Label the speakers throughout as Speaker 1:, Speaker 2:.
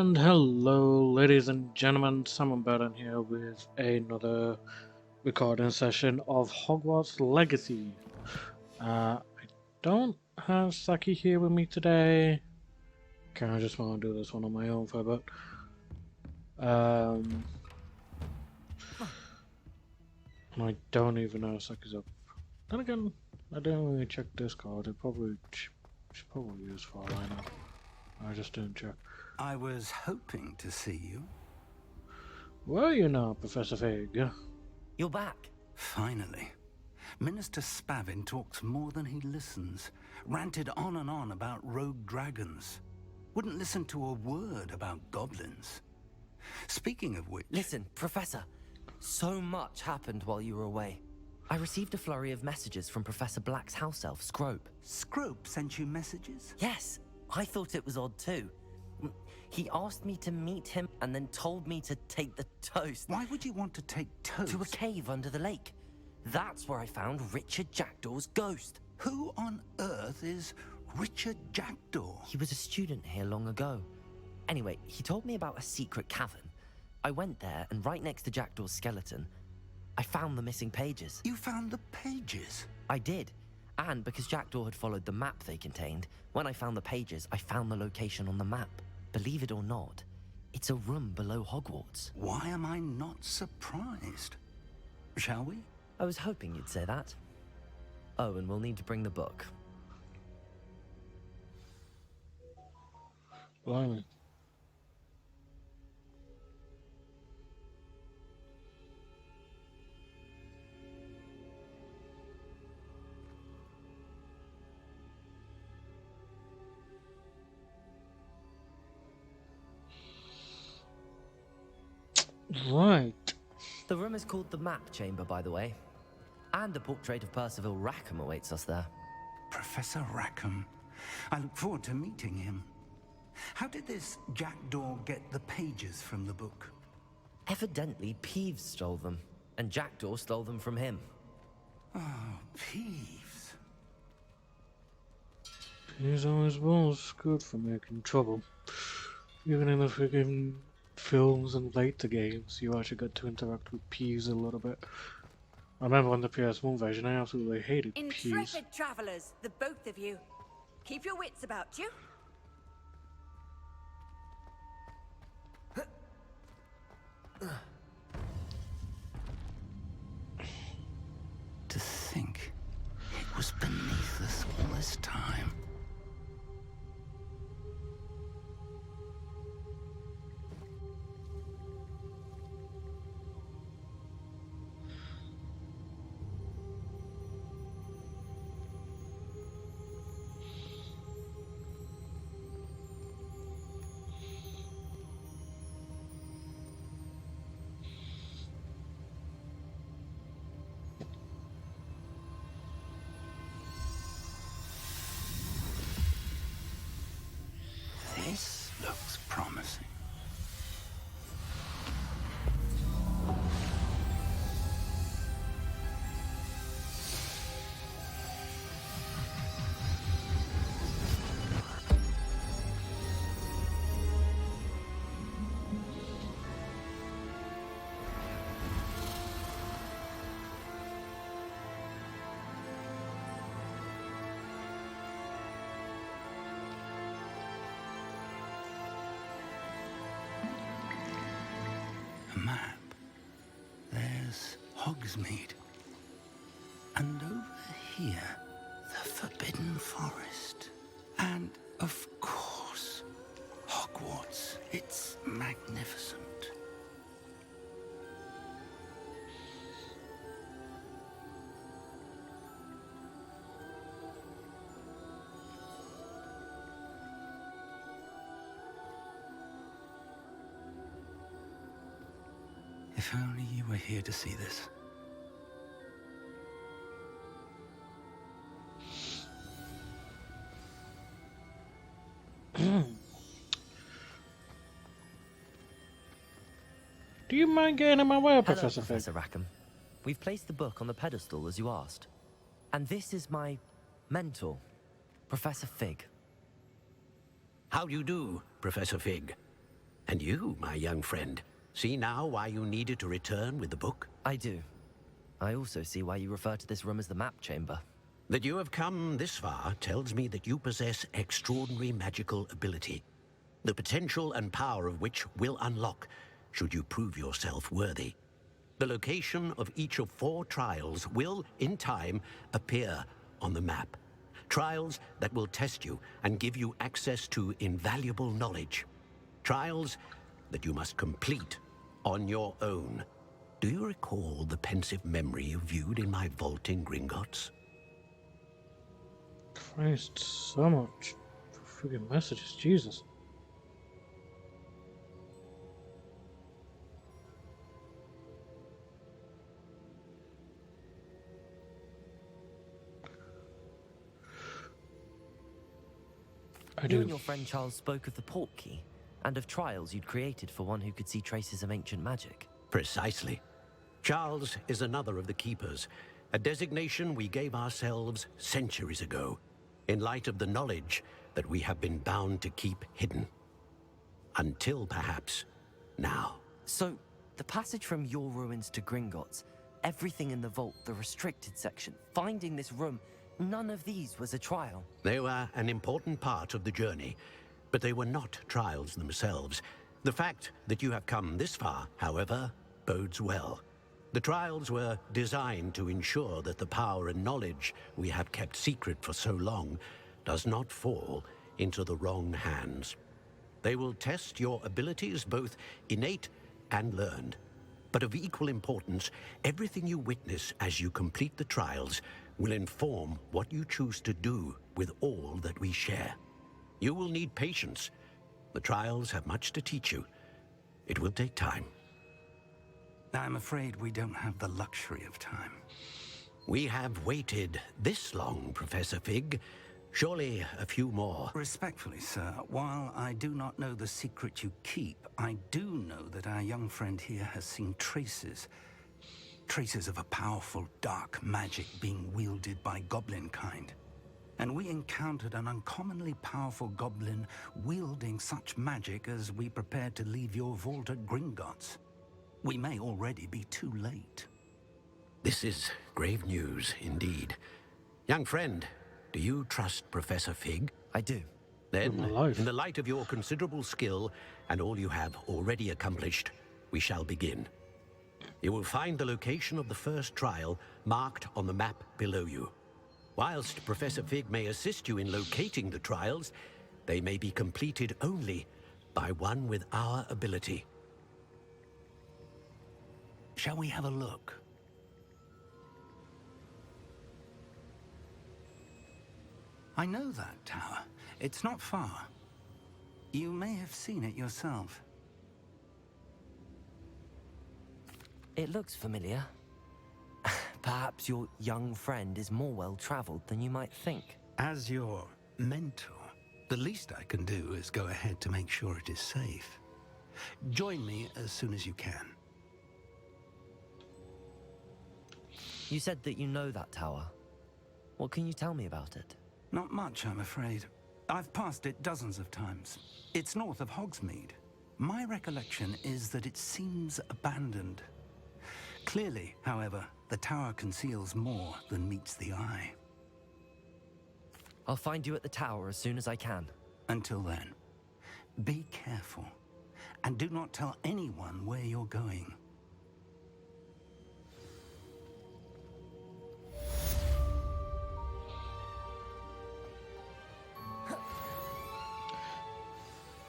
Speaker 1: And hello, ladies and gentlemen, Simon Burton here with another recording session of Hogwarts Legacy. I don't have Saki here with me today. Kind of just want to do this one on my own for a bit. I don't even know if Saki's up. Then again, I didn't really check Discord. It probably she's probably used for a while now. I just didn't check.
Speaker 2: I was hoping to see you.
Speaker 1: Were you now, Professor Fig?
Speaker 3: You're back.
Speaker 2: Finally. Minister Spavin talks more than he listens. Ranted on and on about rogue dragons. Wouldn't listen to a word about goblins. Speaking of which...
Speaker 3: Listen, Professor. So much happened while you were away. I received a flurry of messages from Professor Black's house elf, Scrope.
Speaker 2: Scrope sent you messages?
Speaker 3: Yes, I thought it was odd too. He asked me to meet him and then told me to take the toast.
Speaker 2: Why would you want to take toast?
Speaker 3: To a cave under the lake. That's where I found Richard Jackdaw's ghost.
Speaker 2: Who on earth is Richard Jackdaw?
Speaker 3: He was a student here long ago. Anyway, he told me about a secret cavern. I went there, and right next to Jackdaw's skeleton, I found the missing pages.
Speaker 2: You found the pages?
Speaker 3: I did. And because Jackdaw had followed the map they contained, when I found the pages, I found the location on the map. Believe it or not, it's a room below Hogwarts.
Speaker 2: Why am I not surprised? Shall we?
Speaker 3: I was hoping you'd say that. Oh, and we'll need to bring the book.
Speaker 1: Blimey. Right.
Speaker 3: The room is called the Map Chamber, by the way. And a portrait of Percival Rackham awaits us there.
Speaker 2: Professor Rackham. I look forward to meeting him. How did this Jackdaw get the pages from the book?
Speaker 3: Evidently, Peeves stole them, and Jackdaw stole them from him.
Speaker 2: Oh, Peeves.
Speaker 1: He's always was good for making trouble. Even in the friggin' films and later games, you actually got to interact with Peeves a little bit. I remember on the PS1 version, I absolutely hated Peeves.
Speaker 4: Intrepid travelers, the both of you. Keep your wits about you.
Speaker 2: To think it was beneath us all this time. This looks promising. A map. There's Hogsmeade. And over here, the Forbidden Forest. And, of course, Hogwarts. It's magnificent. If only you were here to see this.
Speaker 1: Do you mind getting in my way,
Speaker 3: Hello,
Speaker 1: Professor Fig?
Speaker 3: Professor Rackham. We've placed the book on the pedestal, as you asked. And this is my mentor, Professor Fig.
Speaker 5: How do you do, Professor Fig? And you, my young friend, see now why you needed to return with the book?
Speaker 3: I do. I also see why you refer to this room as the map chamber.
Speaker 5: That you have come this far tells me that you possess extraordinary magical ability, the potential and power of which will unlock should you prove yourself worthy. The location of each of 4 trials will, in time, appear on the map. Trials that will test you and give you access to invaluable knowledge. Trials that you must complete on your own. Do you recall the pensive memory you viewed in my vault in Gringotts?
Speaker 1: Christ, so much freaking messages, Jesus. I
Speaker 3: You
Speaker 1: do.
Speaker 3: and your friend Charles spoke of the port key, and of trials you'd created for one who could see traces of ancient magic.
Speaker 5: Precisely. Charles is another of the Keepers, a designation we gave ourselves centuries ago, in light of the knowledge that we have been bound to keep hidden. Until, perhaps, now.
Speaker 3: So, the passage from your ruins to Gringotts, everything in the vault, the restricted section, finding this room, none of these was a trial.
Speaker 5: They were an important part of the journey, but they were not trials themselves. The fact that you have come this far, however, bodes well. The trials were designed to ensure that the power and knowledge we have kept secret for so long does not fall into the wrong hands. They will test your abilities, both innate and learned. But of equal importance, everything you witness as you complete the trials will inform what you choose to do with all that we share. You will need patience. The trials have much to teach you. It will take time.
Speaker 2: I'm afraid we don't have the luxury of time.
Speaker 5: We have waited this long, Professor Fig. Surely a few more.
Speaker 2: Respectfully, sir, while I do not know the secret you keep, I do know that our young friend here has seen traces of a powerful dark magic being wielded by goblin kind. And we encountered an uncommonly powerful goblin wielding such magic as we prepared to leave your vault at Gringotts. We may already be too late.
Speaker 5: This is grave news indeed. Young friend, do you trust Professor Fig?
Speaker 3: I do.
Speaker 5: Then,
Speaker 1: my life.
Speaker 5: in the light of your considerable skill and all you have already accomplished, we shall begin. You will find the location of the first trial marked on the map below you. Whilst Professor Fig may assist you in locating the trials, they may be completed only by one with our ability.
Speaker 2: Shall we have a look? I know that tower. It's not far. You may have seen it yourself.
Speaker 3: It looks familiar. Perhaps your young friend is more well-traveled than you might think.
Speaker 2: As your mentor, the least I can do is go ahead to make sure it is safe. Join me as soon as you can.
Speaker 3: You said that you know that tower. What can you tell me about it?
Speaker 2: Not much, I'm afraid. I've passed it dozens of times. It's north of Hogsmeade. My recollection is that it seems abandoned. Clearly, however, the tower conceals more than meets the eye.
Speaker 3: I'll find you at the tower as soon as I can.
Speaker 2: Until then, be careful, and do not tell anyone where you're going.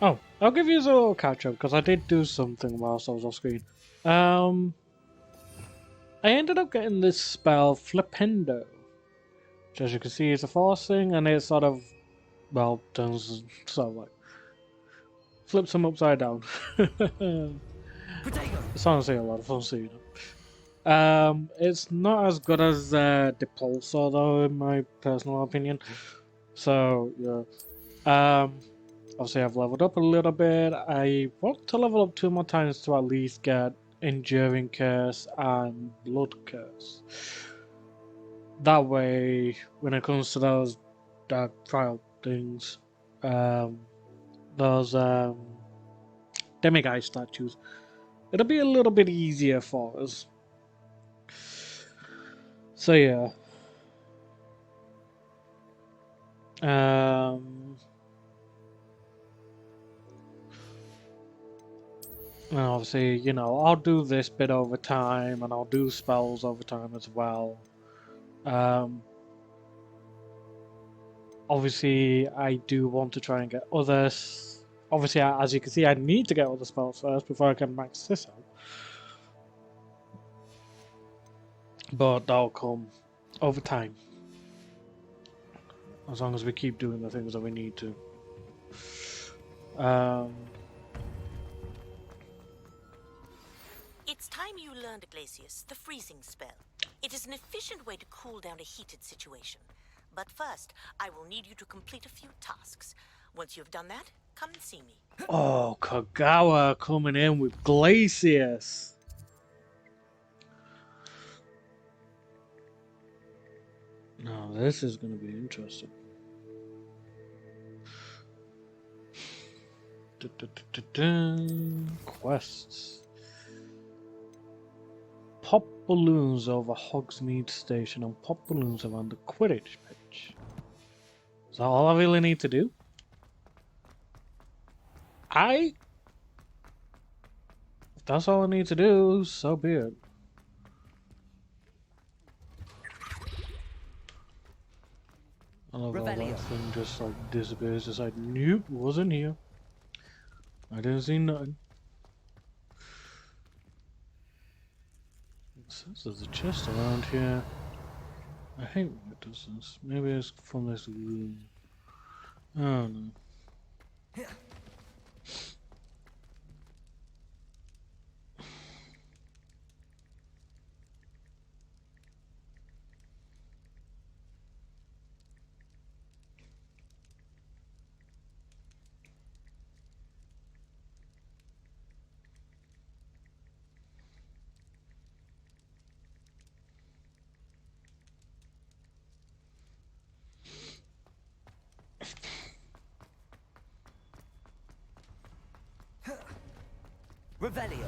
Speaker 1: Oh, I'll give you a little catch up because I did do something whilst I was off screen. I ended up getting this spell Flipendo, which as you can see is a force thing, and it sort of, well, turns sort of like flips them upside down. It's honestly a lot of fun seeing it. It's not as good as the Pulsar though, in my personal opinion. So yeah. Obviously, I've leveled up a little bit. I want to level up 2 more times to at least get Enduring Curse and Blood Curse. That way, when it comes to those dark trial things, those demiguise statues, it'll be a little bit easier for us. So yeah. And obviously, you know, I'll do this bit over time, and I'll do spells over time as well. Obviously, I do want to try and get others. Obviously, as you can see, I need to get other spells first before I can max this out. But that'll come over time. As long as we keep doing the things that we need to.
Speaker 6: It's time you learned, Glacius, the freezing spell. It is an efficient way to cool down a heated situation. But first, I will need you to complete a few tasks. Once you've done that, come and see me.
Speaker 1: Oh, Kagawa coming in with Glacius. Now this is going to be interesting. Quests. Pop balloons over Hogsmeade Station and pop balloons around the Quidditch pitch. Is that all I really need to do? If that's all I need to do, so be it. I love how that thing just like disappears. It's like, nope, wasn't here. I didn't see nothing. It says there's a chest around here. I hate when it does this. Maybe it's from this room. I don't know.
Speaker 3: Revelio.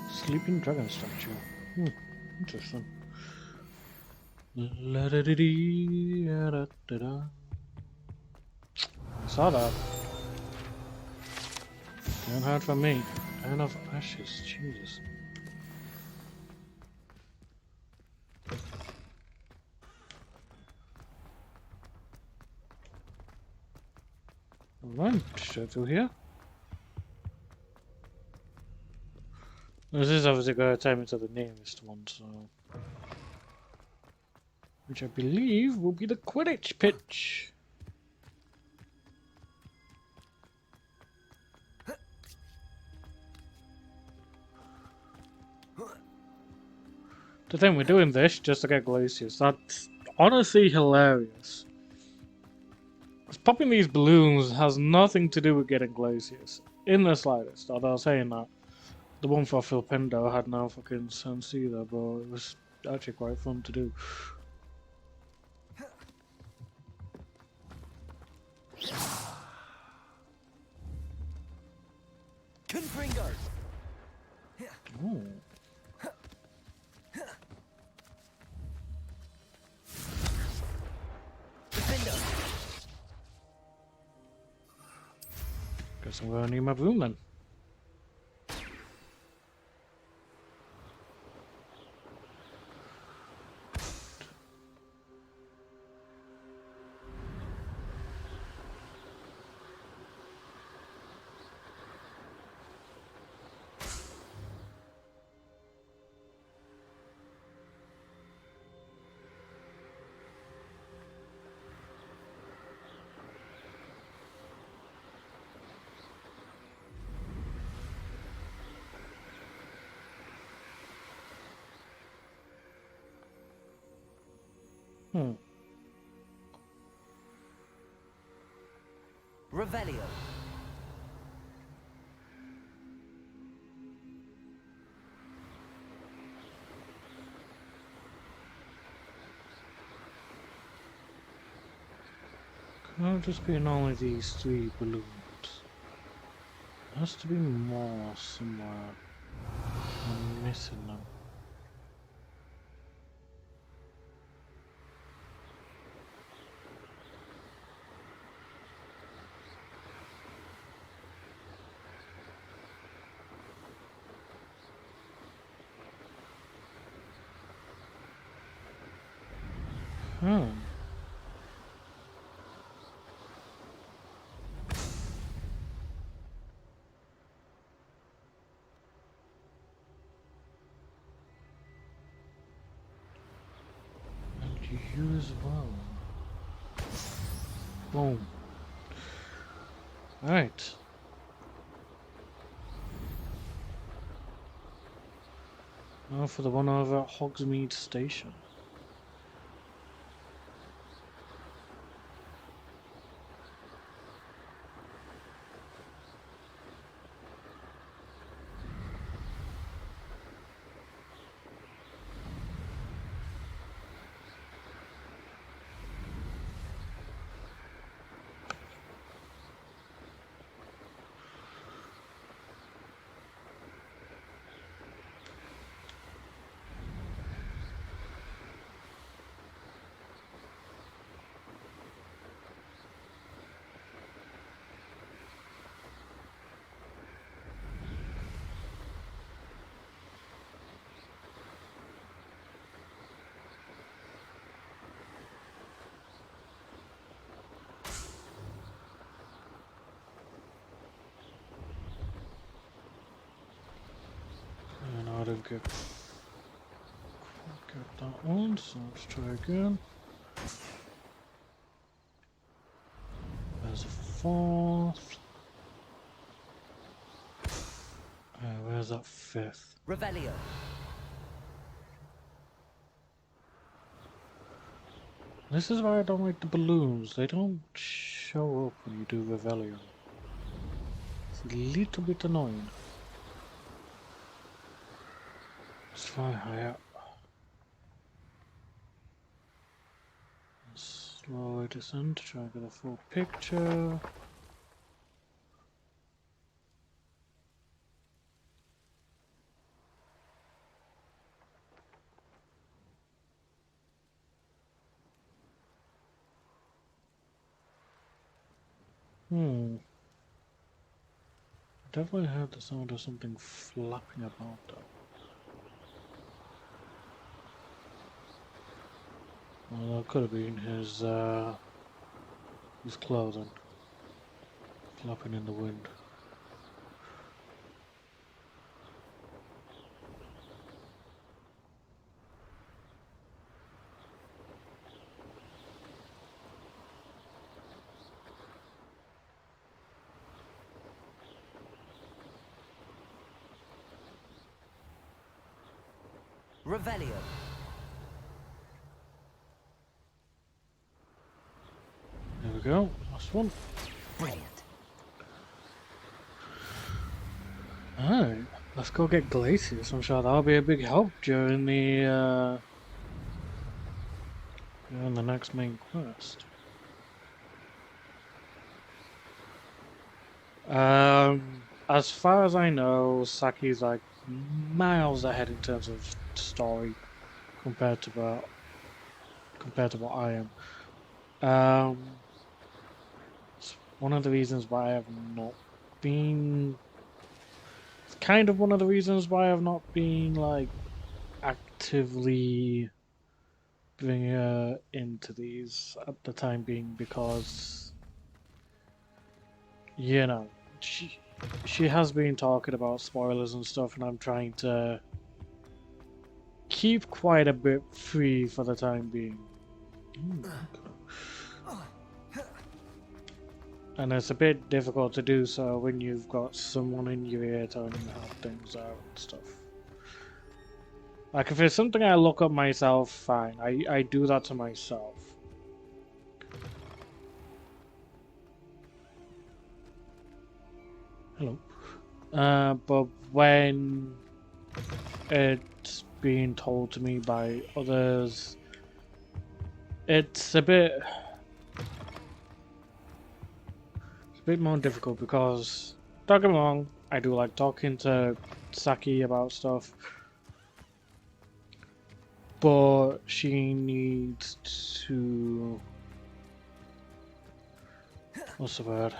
Speaker 1: Sleeping dragon statue. Interesting. La da da dee, da da da da. I saw that. Can't hide from me. Pan of ashes. Jesus. Run straight through here. This is obviously going to take me to the nearest one, so. Which I believe will be the Quidditch pitch. The thing, we're doing this just to get Glacius. That's honestly hilarious. Popping these balloons has nothing to do with getting Glacius. In the slightest, although saying that. The one for Philpindo had no fucking sense either, but it was actually quite fun to do.
Speaker 3: Confringo.
Speaker 1: Oh. Guess I'm gonna need my broom then.
Speaker 3: Revelio.
Speaker 1: Can't just be in only these 3 balloons. There has to be more somewhere. I'm missing them. Hmm. And you as well. Boom. Alright. Now for the one over at Hogsmeade Station. And I don't get that one, so let's try again. There's a 4th. Where's that 5th?
Speaker 3: Revelio.
Speaker 1: This is why I don't like the balloons. They don't show up when you do Revelio. It's a little bit annoying. Let's fly high up. Slowly descend to try and get a full picture. Definitely heard the sound of something flapping about though. Well, that could have been his clothing flapping in the wind.
Speaker 3: Revelio.
Speaker 1: There we go, last one.
Speaker 3: Brilliant.
Speaker 1: Alright, let's go get Glacius. I'm sure that'll be a big help during the next main quest. As far as I know, Saki's like miles ahead in terms of story compared to what I am. It's one of the reasons why I have not been. It's kind of one of the reasons why I've not been like actively bringing her into these at the time being, because you know she has been talking about spoilers and stuff, and I'm trying to keep quite a bit free for the time being. And it's a bit difficult to do so when you've got someone in your ear telling you how things are and stuff. Like if it's something I look up myself, fine. I do that to myself. Hello. But when it's being told to me by others, it's a bit bit more difficult because, don't get me wrong, I do like talking to Saki about stuff, but she needs to, what's the word?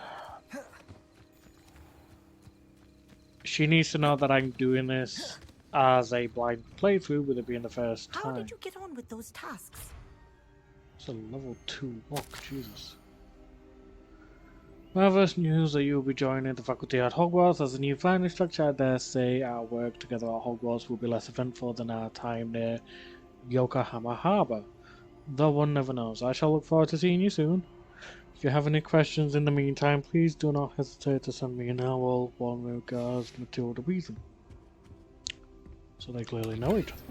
Speaker 1: She needs to know that I'm doing this as a blind playthrough, with it being the first
Speaker 6: How
Speaker 1: time.
Speaker 6: did you get on with those tasks?
Speaker 1: It's a level 2 walk, Jesus. Marvelous news that you will be joining the faculty at Hogwarts as a new flying instructor. I dare say our work together at Hogwarts will be less eventful than our time near Yokohama Harbour. Though one never knows. I shall look forward to seeing you soon. If you have any questions in the meantime, please do not hesitate to send me an owl. Warm regards, Matilda Weason. So they clearly know each other.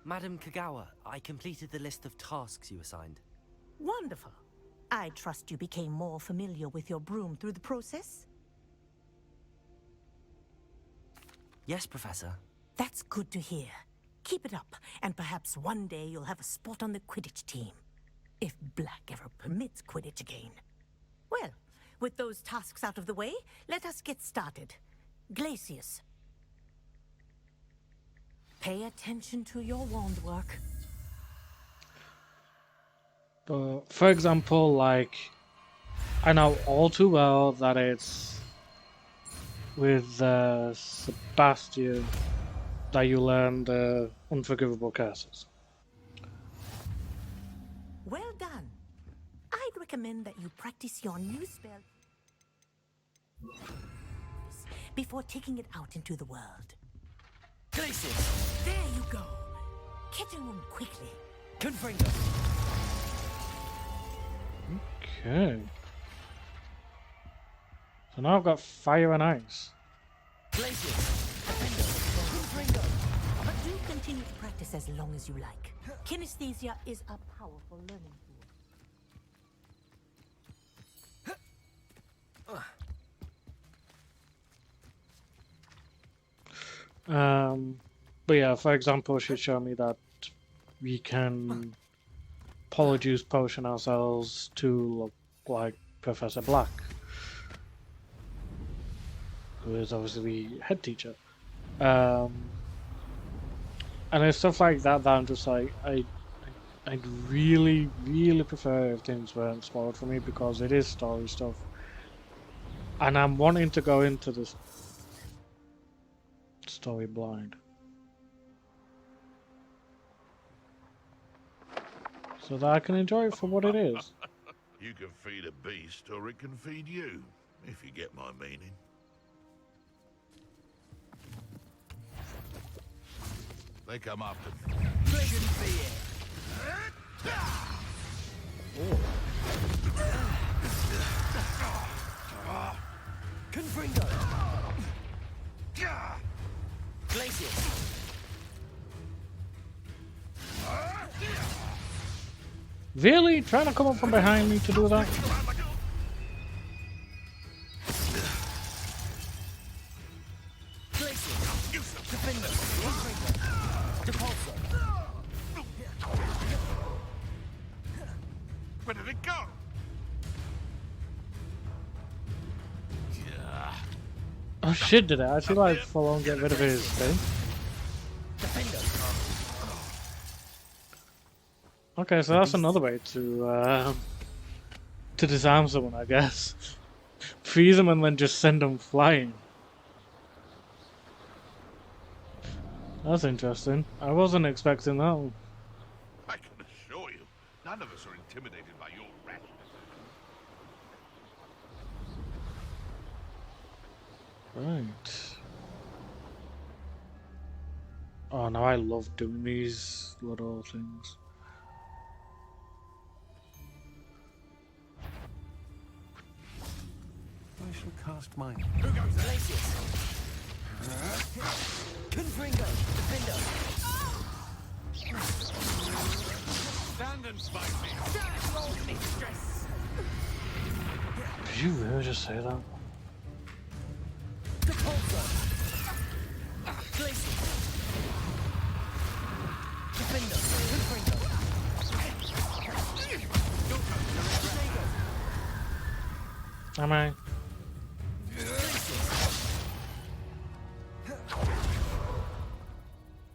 Speaker 3: Madam Kagawa, I completed the list of tasks you assigned.
Speaker 6: Wonderful. I trust you became more familiar with your broom through the process?
Speaker 3: Yes, Professor.
Speaker 6: That's good to hear. Keep it up, and perhaps one day you'll have a spot on the Quidditch team. If Black ever permits Quidditch again. Well, with those tasks out of the way, let us get started. Glacius. Pay attention to your wand work.
Speaker 1: But, for example, like, I know all too well that it's with Sebastian that you learn the unforgivable curses.
Speaker 6: Well done. I'd recommend that you practice your new spell before taking it out into the world.
Speaker 3: Glacius!
Speaker 6: There you go. Catching them quickly.
Speaker 3: Confringo!
Speaker 1: Okay. So now I've got fire and ice.
Speaker 3: Glacius! Confringo!
Speaker 6: But do continue to practice as long as you like. Kinesthesia is a powerful learning tool.
Speaker 1: But yeah, for example, she showed me that we can polyjuice potion ourselves to look like Professor Black, who is obviously the head teacher. And it's stuff like that that I'm just like, I'd really, really prefer if things weren't spoiled for me, because it is story stuff. And I'm wanting to go into this story blind, so that I can enjoy it for what it is.
Speaker 7: You can feed a beast, or it can feed you, if you get my meaning. They come after me.
Speaker 3: Confringo! Glacius!
Speaker 1: Really? Trying to come up from behind me to do that?
Speaker 7: Where did it go?
Speaker 1: Oh shit, did it actually like full on get rid of his thing? Okay, so that's another way to disarm someone, I guess. Freeze them and then just send them flying. That's interesting. I wasn't expecting that one.
Speaker 7: I can assure you, none of us are intimidated by your rashness.
Speaker 1: Right. Oh, now I love doing these little things.
Speaker 5: I shall cast mine.
Speaker 3: Who goes Glacius? Confringo! Defender!
Speaker 7: Stand and smite me.
Speaker 1: Did you really just say that?
Speaker 3: Glacius! Defender! Confringo!
Speaker 1: Am I?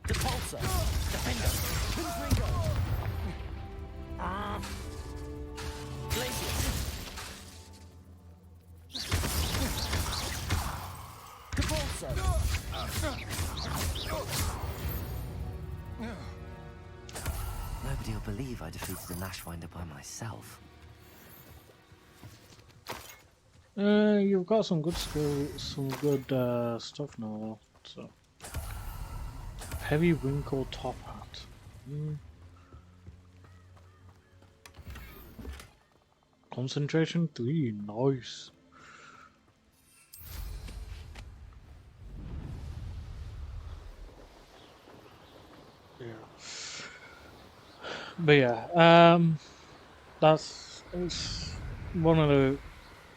Speaker 3: Repulsor! Defender! Pinfringer! Glacius! Repulsor! Nobody will believe I defeated the Nashwinder by myself.
Speaker 1: You've got some good skill, some good stuff now, though. So, heavy wrinkle top hat. Concentration 3, nice. Yeah. But yeah, that's it's one of the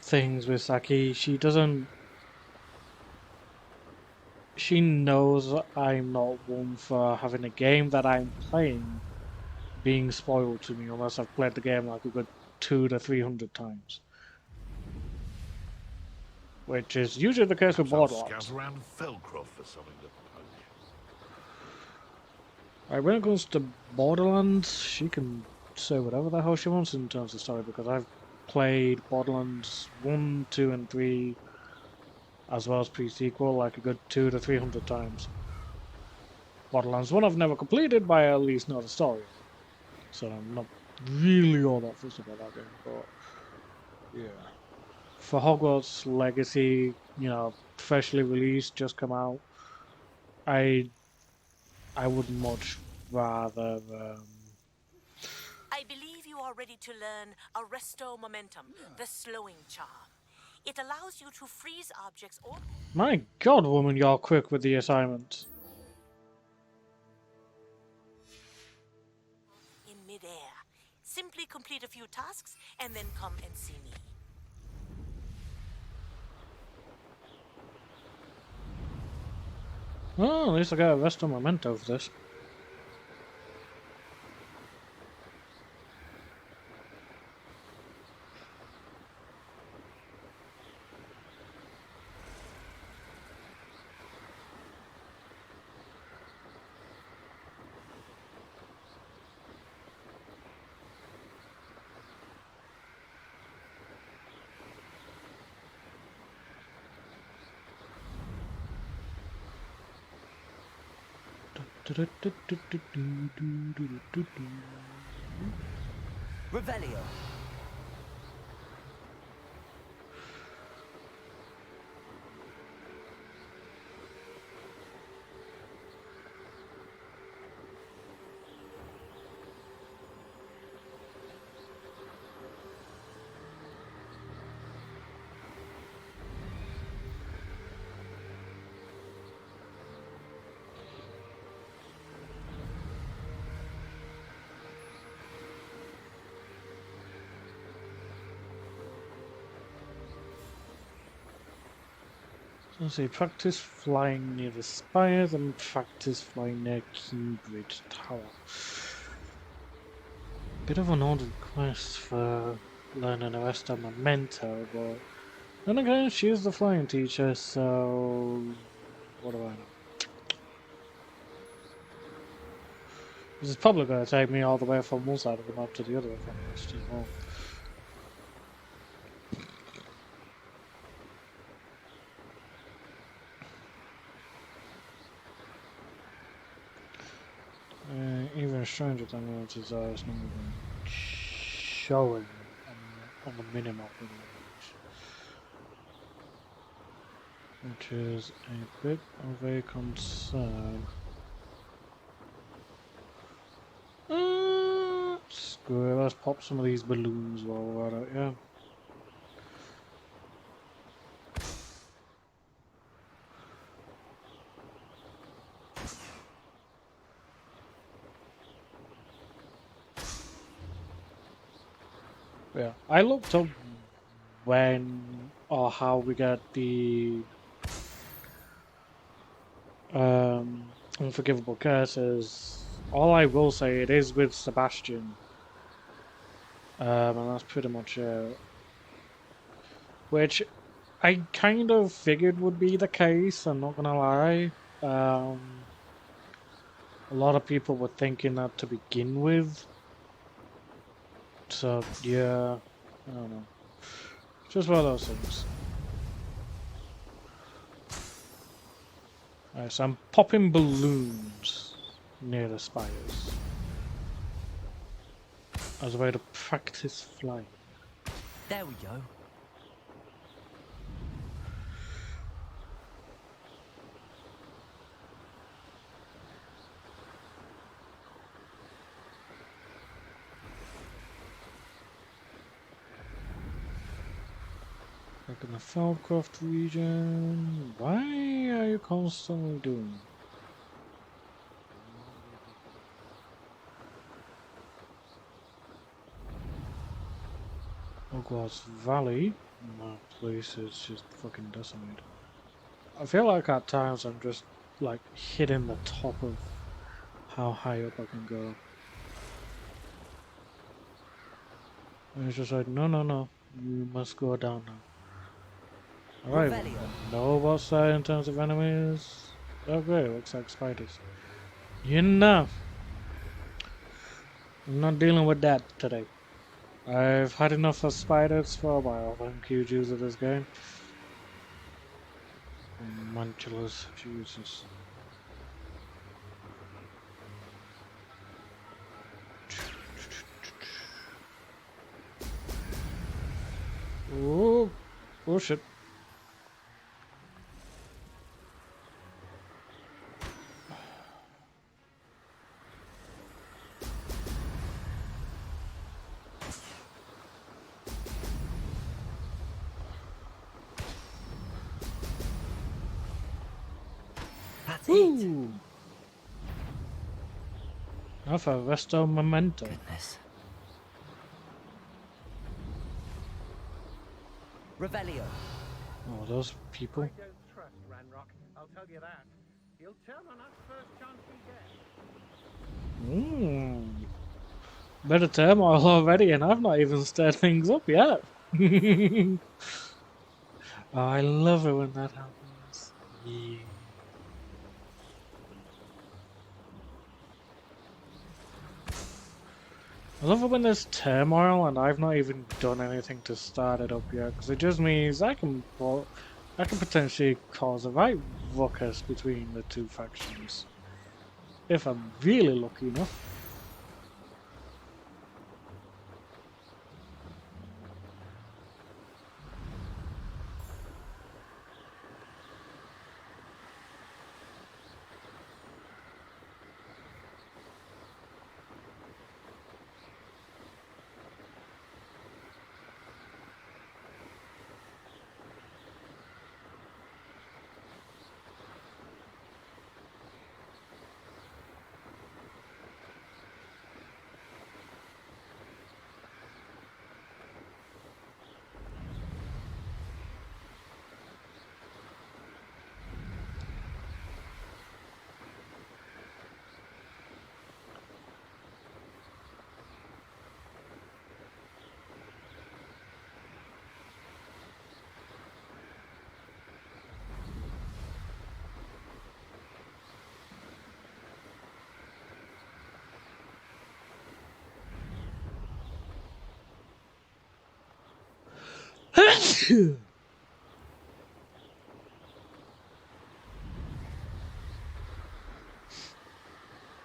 Speaker 1: things with Saki. She knows I'm not one for having a game that I'm playing being spoiled to me unless I've played the game like a good 200 to 300 times. Which is usually the case with
Speaker 7: Perhaps I'll
Speaker 1: Borderlands.
Speaker 7: scout around Felcroft for something to poke.
Speaker 1: Right, when it comes to Borderlands, she can say whatever the hell she wants in terms of story, because I've played Borderlands 1, 2, and 3, as well as pre-sequel, like a good 200 to 300 times. Borderlands 1 I've never completed, but I at least know the story. So I'm not really all that fussed about that game, but yeah. For Hogwarts Legacy, you know, freshly released, just come out, I would much rather
Speaker 6: I believe you are ready to learn Arresto Momentum, the slowing charm. It allows you to freeze objects or...
Speaker 1: My god, woman, you're quick with the assignments.
Speaker 6: in midair. Simply complete a few tasks and then come and see me.
Speaker 1: Oh, at least I got a rest of memento for this.
Speaker 3: Revelio.
Speaker 1: Let's see, practice flying near the spires and practice flying near Kingbridge Tower. Bit of an odd request for learning Arresto Memento, but then again, she is the flying teacher, so what do I know? This is probably going to take me all the way from one side of the map to the other if I'm honest as well. Even stranger than that is it's not even showing on the minimap, which is a bit of a concern. Screw it, let's pop some of these balloons while we're at it, yeah. Yeah, I looked up when or how we get the unforgivable curses. All I will say, it is with Sebastian, and that's pretty much it. which I kind of figured would be the case, I'm not gonna lie. A lot of people were thinking that to begin with. So, yeah, I don't know. Just one of those things. Alright, so I'm popping balloons near the spires as a way to practice flying.
Speaker 3: There we go.
Speaker 1: Like in the Falcroft region. Why are you constantly doing? Hogwarts Valley. My place is just fucking decimated. I feel like at times I'm just like hitting the top of how high up I can go. And it's just like, no, no, no. You must go down now. Alright, know what's that in terms of enemies? Oh great, looks like spiders. You know, I'm not dealing with that today. I've had enough of spiders for a while. Thank you, user this game. Mantulas, Jesus. Oh, oh shit.
Speaker 3: That's it.
Speaker 1: Ooh. Now for resto memento.
Speaker 3: Goodness. Revelio.
Speaker 1: Oh, those people.
Speaker 8: I don't trust Ranrock, I'll tell you that. He'll turn on us first chance he gets.
Speaker 1: Bit of turmoil already, and I've not even stirred things up yet. Oh, I love it when that happens. Yeah. I love it when there's turmoil and I've not even done anything to start it up yet, because it just means I can potentially cause a right ruckus between the two factions. If I'm really lucky enough.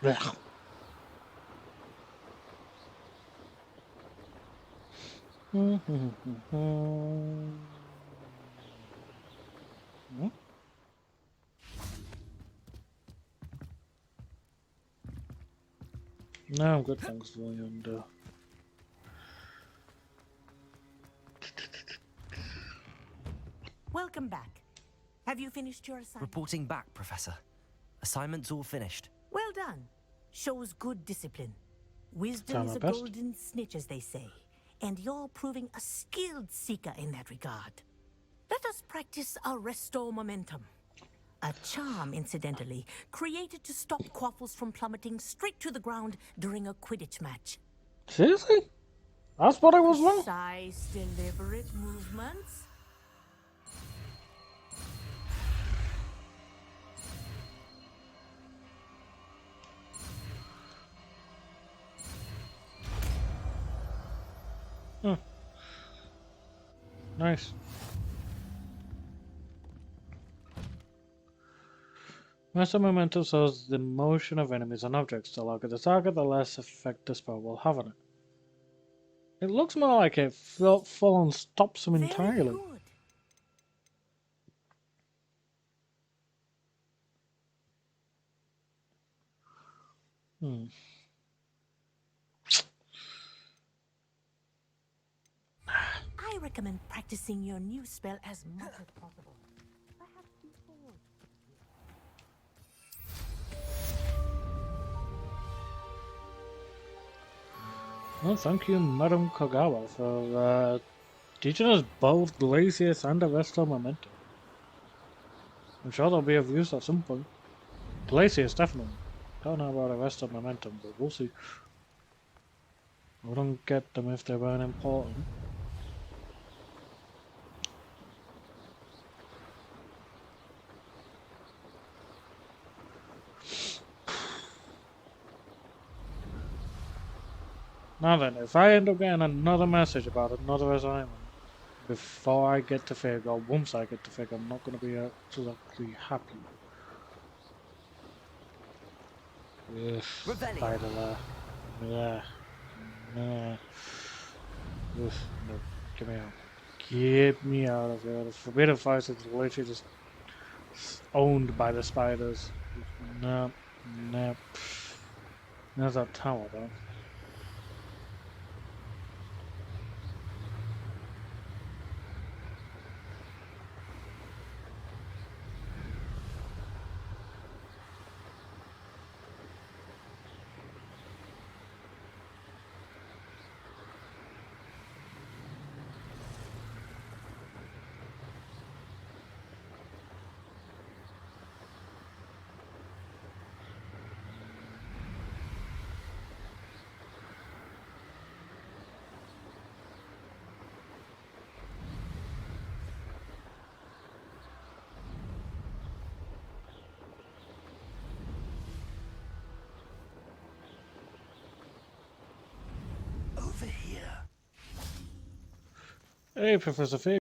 Speaker 1: Blech. No, I'm good, thanks, William.
Speaker 6: Welcome back. Have you finished your assignment?
Speaker 3: Reporting back, Professor. Assignment's all finished.
Speaker 6: Well done. Shows good discipline. Wisdom
Speaker 1: Try
Speaker 6: is
Speaker 1: my
Speaker 6: a
Speaker 1: best.
Speaker 6: golden snitch, as they say. And you're proving a skilled seeker in that regard. Let us practice our resto momentum. A charm, incidentally, created to stop quaffles from plummeting straight to the ground during a Quidditch match.
Speaker 1: Seriously? That's what I was wrong?
Speaker 6: Precise, deliberate movements.
Speaker 1: Nice. Master momentum shows the motion of enemies and objects. The larger the target, the less effect the spell will have on it. It looks more like it full on stops them
Speaker 6: Very
Speaker 1: entirely.
Speaker 6: good. I recommend practicing your new spell as much as possible. Perhaps before.
Speaker 1: Well, thank you, Madam Kogawa, for teaching us both Glacius and Arresto Momentum. I'm sure they'll be of use at some point. Glacius, definitely. Don't know about Arresto Momentum, but we'll see. We don't get them if they weren't important. Now then, if I end up getting another message about another assignment before I get to Fig, or once I get to Fig, I'm not going to be absolutely happy. Ugh, spider there. Yeah. Nah. Ugh, no, get me out. Get me out of here. The Forbidden Forest is literally just owned by the spiders. No, no. There's that tower though.
Speaker 2: Over here.
Speaker 1: Hey, Professor Fig.